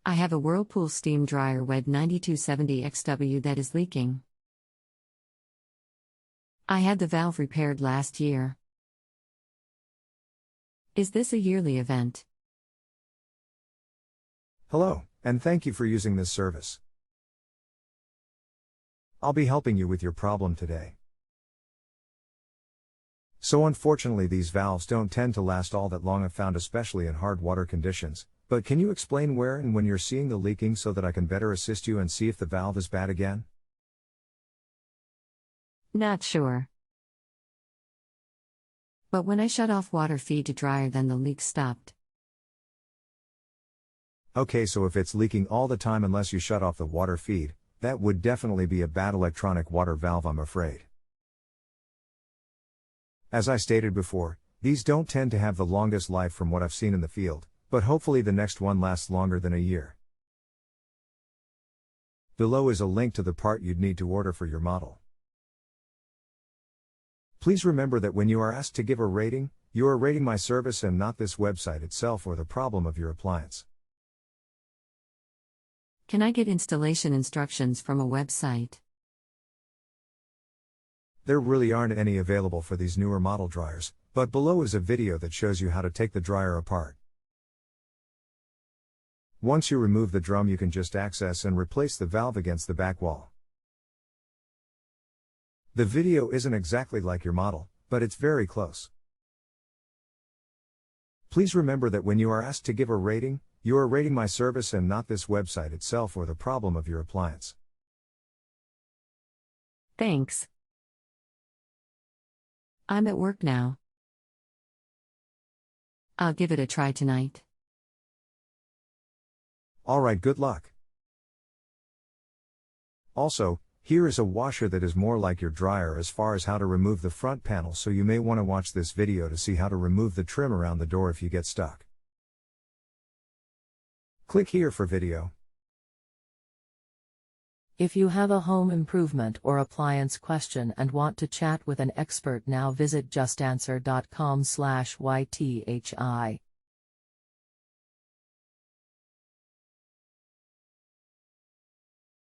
I have a whirlpool steam dryer WED9270xw that is leaking. I had the valve repaired last year. Is this a yearly event? Hello, and thank you for using this service. I'll be helping you with your problem today. So unfortunately these valves don't tend to last all that long if found, especially in hard water conditions, but can you explain where and when you're seeing the leaking so that I can better assist you and see if the valve is bad again? Not sure. But when I shut off water feed to dryer, then the leak stopped. Okay, so if it's leaking all the time unless you shut off the water feed, that would definitely be a bad electronic water valve, I'm afraid. As I stated before, these don't tend to have the longest life from what I've seen in the field, but hopefully the next one lasts longer than a year. Below is a link to the part you'd need to order for your model. Please remember that when you are asked to give a rating, you are rating my service and not this website itself or the problem of your appliance. Can I get installation instructions from a website? There really aren't any available for these newer model dryers, but below is a video that shows you how to take the dryer apart. Once you remove the drum, you can just access and replace the valve against the back wall. The video isn't exactly like your model, but it's very close. Please remember that when you are asked to give a rating, you are rating my service and not this website itself or the problem of your appliance. Thanks. I'm at work now. I'll give it a try tonight. Alright, good luck. Also, here is a washer that is more like your dryer as far as how to remove the front panel, so you may want to watch this video to see how to remove the trim around the door if you get stuck. Click here for video. If you have a home improvement or appliance question and want to chat with an expert now, visit JustAnswer.com/YTHI.